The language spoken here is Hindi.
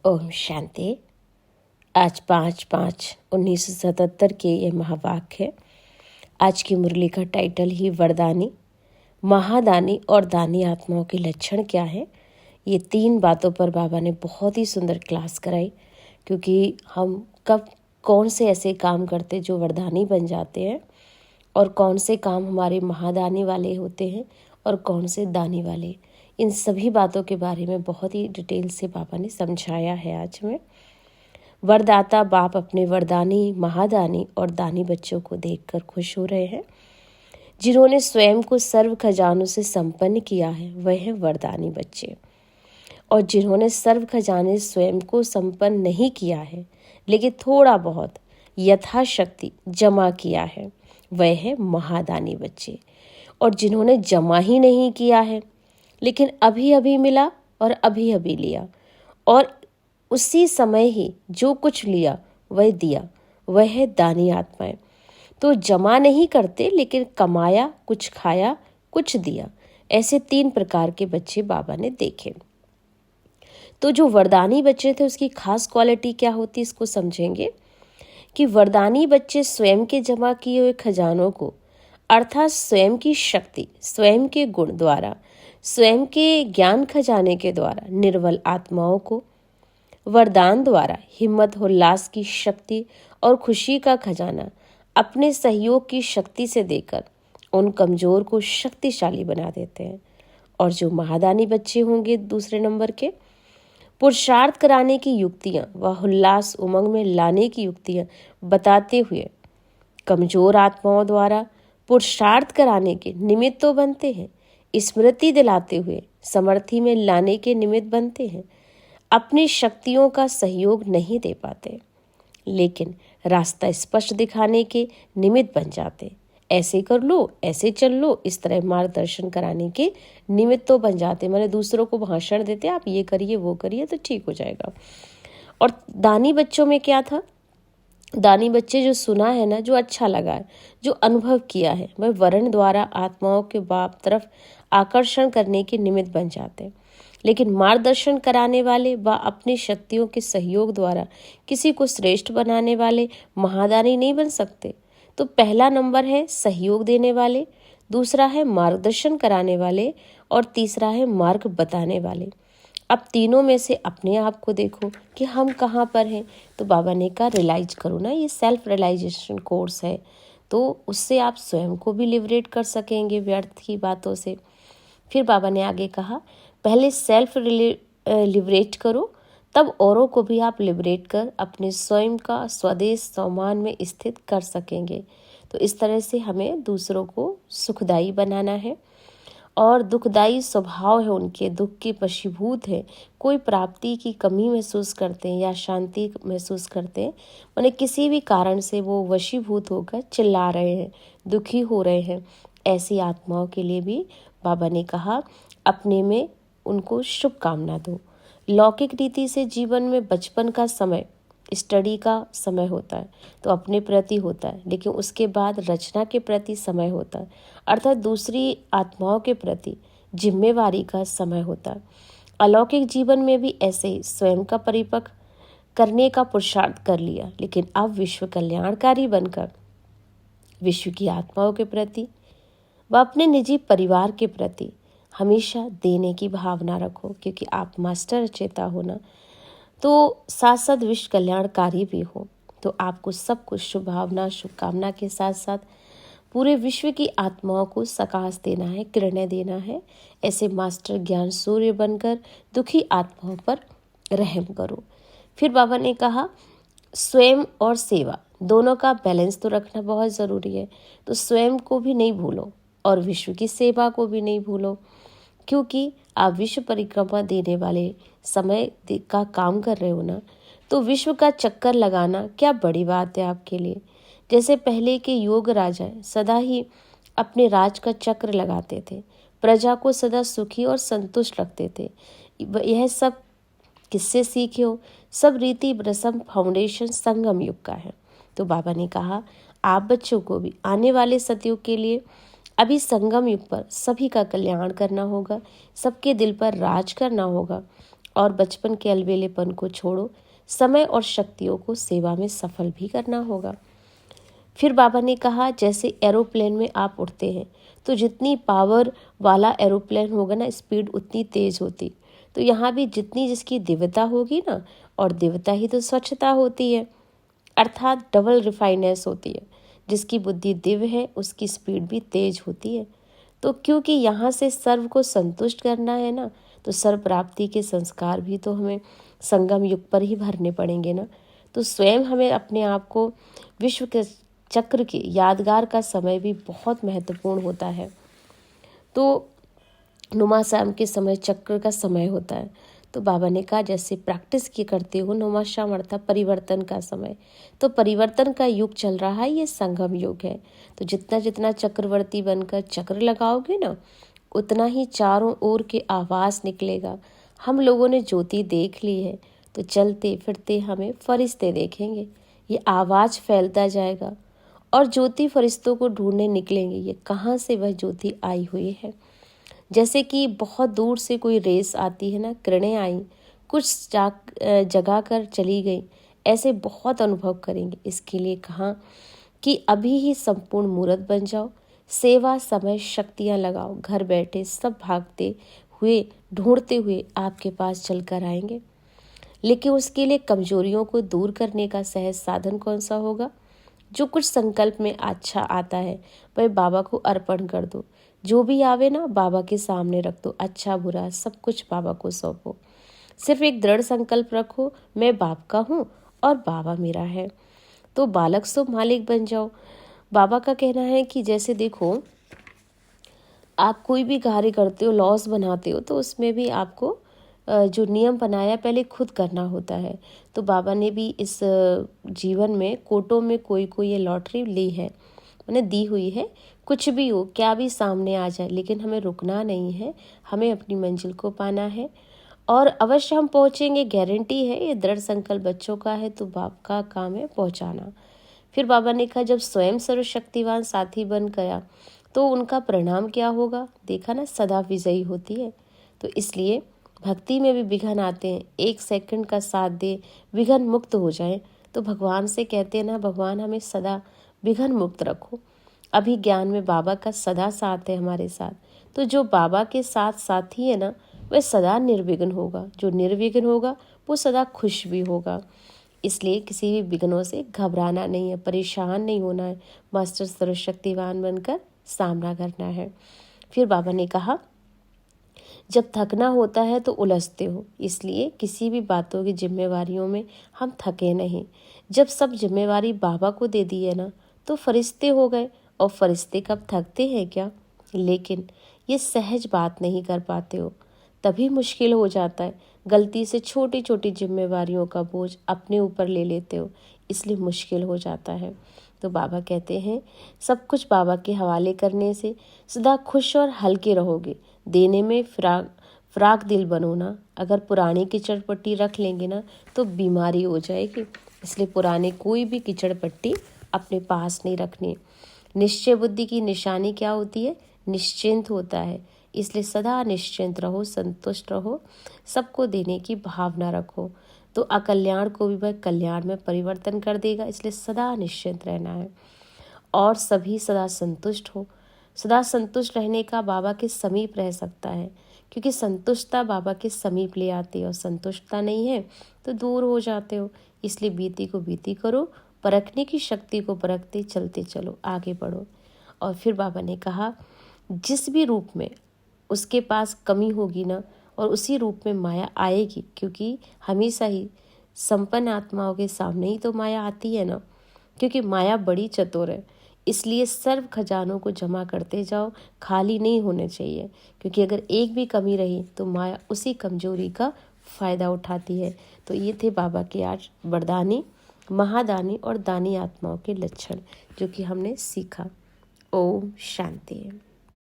ओम शांति। आज 5/5/1977 के ये महावाक्य है। आज की मुरली का टाइटल ही वरदानी, महादानी और दानी आत्माओं के लक्षण क्या है। ये 3 बातों पर बाबा ने बहुत ही सुंदर क्लास कराई, क्योंकि हम कब कौन से ऐसे काम करते जो वरदानी बन जाते हैं और कौन से काम हमारे महादानी वाले होते हैं और कौन से दानी वाले। इन सभी बातों के बारे में बहुत ही डिटेल से बाबा ने समझाया है। आज में वरदाता बाप अपने वरदानी, महादानी और दानी बच्चों को देखकर खुश हो रहे हैं। जिन्होंने स्वयं को सर्व खजानों से संपन्न किया है वह है वरदानी बच्चे, और जिन्होंने सर्व खजाने स्वयं को संपन्न नहीं किया है लेकिन थोड़ा बहुत यथाशक्ति जमा किया है वह है महादानी बच्चे, और जिन्होंने जमा ही नहीं किया है लेकिन अभी अभी मिला और अभी अभी लिया और उसी समय ही जो कुछ लिया वह दिया, वह है दानी आत्माएं। तो जमा नहीं करते लेकिन कमाया, कुछ खाया, कुछ दिया। ऐसे 3 प्रकार के बच्चे बाबा ने देखे। तो जो वरदानी बच्चे थे उसकी खास क्वालिटी क्या होती, इसको समझेंगे कि वरदानी बच्चे स्वयं के जमा किए हुए खजानों को, अर्थात स्वयं की शक्ति, स्वयं के गुण द्वारा, स्वयं के ज्ञान खजाने के द्वारा निर्बल आत्माओं को वरदान द्वारा हिम्मत, उल्लास की शक्ति और खुशी का खजाना अपने सहयोग की शक्ति से देकर उन कमजोर को शक्तिशाली बना देते हैं। और जो महादानी बच्चे होंगे दूसरे नंबर के, पुरुषार्थ कराने की युक्तियां व उल्लास उमंग में लाने की युक्तियां बताते हुए कमजोर आत्माओं द्वारा पुरुषार्थ कराने के निमित्त तो बनते हैं, स्मृति दिलाते हुए समर्थी में लाने के निमित्त बनते हैं। अपनी शक्तियों का सहयोग नहीं दे पाते लेकिन रास्ता स्पष्ट दिखाने के निमित्त बन जाते। ऐसे कर लो, ऐसे चल लो, इस तरह मार्गदर्शन कराने के निमित्त तो बन जाते। मैंने दूसरों को भाषण देते, आप ये करिए वो करिए तो ठीक हो जाएगा। और दानी बच्चों में क्या था, दानी बच्चे जो सुना है ना, जो अच्छा लगा है, जो अनुभव किया है, वह वर्ण द्वारा आत्माओं के बाप तरफ आकर्षण करने के निमित्त बन जाते हैं। लेकिन मार्गदर्शन कराने वाले व अपनी शक्तियों के सहयोग द्वारा किसी को श्रेष्ठ बनाने वाले महादानी नहीं बन सकते। तो पहला नंबर है सहयोग देने वाले, दूसरा है मार्गदर्शन कराने वाले और तीसरा है मार्ग बताने वाले। अब तीनों में से अपने आप को देखो कि हम कहाँ पर हैं। तो बाबा ने कहा रियलाइज करो ना, ये सेल्फ रियलाइजेशन कोर्स है, तो उससे आप स्वयं को भी लिबरेट कर सकेंगे व्यर्थ की बातों से। फिर बाबा ने आगे कहा पहले सेल्फ लिबरेट करो, तब औरों को भी आप लिबरेट कर अपने स्वयं का स्वदेश स्वमान में स्थित कर सकेंगे। तो इस तरह से हमें दूसरों को सुखदायी बनाना है। और दुखदायी स्वभाव है उनके, दुख के वशीभूत है, कोई प्राप्ति की कमी महसूस करते हैं या शांति महसूस करते हैं, उन्हें किसी भी कारण से वो वशीभूत होकर चिल्ला रहे हैं, दुखी हो रहे हैं। ऐसी आत्माओं के लिए भी बाबा ने कहा अपने में उनको शुभकामना दो। लौकिक रीति से जीवन में बचपन का समय स्टडी का समय होता है, तो अपने प्रति होता है, लेकिन उसके बाद रचना के प्रति समय होता है, अर्थात दूसरी आत्माओं के प्रति जिम्मेवारी का समय होता है। अलौकिक जीवन में भी ऐसे ही स्वयं का परिपक्व करने का पुरुषार्थ कर लिया, लेकिन अब विश्व कल्याणकारी बनकर विश्व की आत्माओं के प्रति व अपने निजी परिवार के प्रति हमेशा देने की भावना रखो, क्योंकि आप मास्टर चेता हो ना, तो साथ साथ विश्व कल्याणकारी भी हो। तो आपको सब कुछ शुभकामना के साथ साथ पूरे विश्व की आत्माओं को सकाश देना है, किरणें देना है। ऐसे मास्टर ज्ञान सूर्य बनकर दुखी आत्माओं पर रहम करो। फिर बाबा ने कहा स्वयं और सेवा दोनों का बैलेंस तो रखना बहुत ज़रूरी है। तो स्वयं को भी नहीं भूलो और विश्व की सेवा को भी नहीं भूलो, क्योंकि आप विश्व परिक्रमा देने वाले समय का काम कर रहे हो ना, तो विश्व का चक्कर लगाना क्या बड़ी बात है आपके लिए। जैसे पहले के योग राजा सदा ही अपने राज का चक्र लगाते थे, प्रजा को सदा सुखी और संतुष्ट रखते थे। यह सब किससे सीखे हो, सब रीति रस्म फाउंडेशन संगम युग का है। तो बाबा ने कहा आप बच्चों को भी आने वाले सतयुग के लिए अभी संगम युग पर सभी का कल्याण करना होगा, सबके दिल पर राज करना होगा और बचपन के अलबेलेपन को छोड़ो, समय और शक्तियों को सेवा में सफल भी करना होगा। फिर बाबा ने कहा, जैसे एरोप्लेन में आप उड़ते हैं तो जितनी पावर वाला एरोप्लेन होगा ना, स्पीड उतनी तेज होती। तो यहाँ भी जितनी जिसकी दिव्यता होगी ना, और दिव्यता ही तो स्वच्छता होती है, अर्थात डबल रिफाइनेस होती है। जिसकी बुद्धि दिव्य है उसकी स्पीड भी तेज होती है। तो क्योंकि यहाँ से सर्व को संतुष्ट करना है ना, तो सर्व प्राप्ति के संस्कार भी तो हमें संगम युग पर ही भरने पड़ेंगे ना। तो स्वयं हमें अपने आप को विश्व के चक्र के यादगार का समय भी बहुत महत्वपूर्ण होता है। तो नुमा शाम के समय चक्र का समय होता है। तो बाबा ने कहा, जैसे प्रैक्टिस की करते हो, नुमा शाम अर्थात परिवर्तन का समय। तो परिवर्तन का युग चल रहा है, ये संगम युग है। तो जितना जितना चक्रवर्ती बनकर चक्र लगाओगे ना, उतना ही चारों ओर के आवाज़ निकलेगा। हम लोगों ने ज्योति देख ली है, तो चलते फिरते हमें फरिश्ते देखेंगे। ये आवाज़ फैलता जाएगा और ज्योति फरिश्तों को ढूंढने निकलेंगे, ये कहाँ से वह ज्योति आई हुई है। जैसे कि बहुत दूर से कोई रेस आती है ना, किरणें आई, कुछ जगा कर चली गई, ऐसे बहुत अनुभव करेंगे। इसके लिए कहा कि अभी ही संपूर्ण मूर्त बन जाओ, सेवा समय शक्तियाँ लगाओ, घर बैठे सब भागते हुए ढूंढते हुए आपके पास चलकर आएंगे। लेकिन उसके लिए कमजोरियों को दूर करने का सहज साधन कौन सा होगा? जो कुछ संकल्प में अच्छा आता है वह बाबा को अर्पण कर दो। जो भी आवे ना, बाबा के सामने रख दो। अच्छा बुरा सब कुछ बाबा को सौंपो। सिर्फ एक दृढ़ संकल्प रखो, मैं बाप का हूँ और बाबा मेरा है। तो बालक सो मालिक बन जाओ। बाबा का कहना है कि जैसे देखो, आप कोई भी कार्य करते हो, लॉस बनाते हो, तो उसमें भी आपको जो नियम बनाया पहले खुद करना होता है। तो बाबा ने भी इस जीवन में कोटों में कोई कोई ये लॉटरी ली है, मैंने दी हुई है। कुछ भी हो, क्या भी सामने आ जाए, लेकिन हमें रुकना नहीं है, हमें अपनी मंजिल को पाना है और अवश्य हम पहुँचेंगे, गारंटी है। ये दृढ़ संकल्प बच्चों का है, तो बाप का काम है पहुँचाना। फिर बाबा ने कहा, जब स्वयं सर्वशक्तिवान साथी बन गया तो उनका परिणाम क्या होगा? देखा ना, सदा विजयी होती है। तो इसलिए भक्ति में भी विघ्न आते हैं, 1 सेकंड का साथ दे, विघ्न मुक्त हो जाए। तो भगवान से कहते हैं ना, भगवान हमें सदा विघ्न मुक्त रखो। अभी ज्ञान में बाबा का सदा साथ है हमारे साथ। तो जो बाबा के साथ साथी है ना, वह सदा निर्विघ्न होगा। जो निर्विघ्न होगा वो सदा खुश भी होगा। इसलिए किसी भी विघ्नों से घबराना नहीं है, परेशान नहीं होना है, मास्टर सर्वशक्तिवान बनकर सामना करना है। फिर बाबा ने कहा, जब थकना होता है तो उलझते हो, इसलिए किसी भी बातों की जिम्मेवारियों में हम थके नहीं। जब सब जिम्मेवारी बाबा को दे दी है ना, तो फरिश्ते हो गए। और फरिश्ते कब थकते हैं क्या? लेकिन ये सहज बात नहीं कर पाते हो, तभी मुश्किल हो जाता है। गलती से छोटी छोटी जिम्मेवारियों का बोझ अपने ऊपर ले लेते हो, इसलिए मुश्किल हो जाता है। तो बाबा कहते हैं, सब कुछ बाबा के हवाले करने से सदा खुश और हल्के रहोगे। देने में फ्राक दिल बनो ना। अगर पुरानी कीचड़ पट्टी रख लेंगे ना, तो बीमारी हो जाएगी। इसलिए पुराने कोई भी कीचड़ पट्टी अपने पास नहीं रखनी। निश्चय बुद्धि की निशानी क्या होती है? निश्चिंत होता है। इसलिए सदा निश्चिंत रहो, संतुष्ट रहो, सबको देने की भावना रखो। तो अकल्याण को भी वह कल्याण में परिवर्तन कर देगा। इसलिए सदा निश्चिंत रहना है और सभी सदा संतुष्ट हो। सदा संतुष्ट रहने का बाबा के समीप रह सकता है, क्योंकि संतुष्टता बाबा के समीप ले आती है और संतुष्टता नहीं है तो दूर हो जाते हो। इसलिए बीती को बीती करो, परखने की शक्ति को परखते चलते चलो, आगे बढ़ो। और फिर बाबा ने कहा, जिस भी रूप में उसके पास कमी होगी ना, और उसी रूप में माया आएगी, क्योंकि हमेशा ही संपन्न आत्माओं के सामने ही तो माया आती है ना, क्योंकि माया बड़ी चतुर है। इसलिए सर्व खजानों को जमा करते जाओ, खाली नहीं होने चाहिए, क्योंकि अगर एक भी कमी रही तो माया उसी कमजोरी का फायदा उठाती है। तो ये थे बाबा के आज वरदानी, महादानी और दानी आत्माओं के लक्षण, जो कि हमने सीखा। ओम शांति।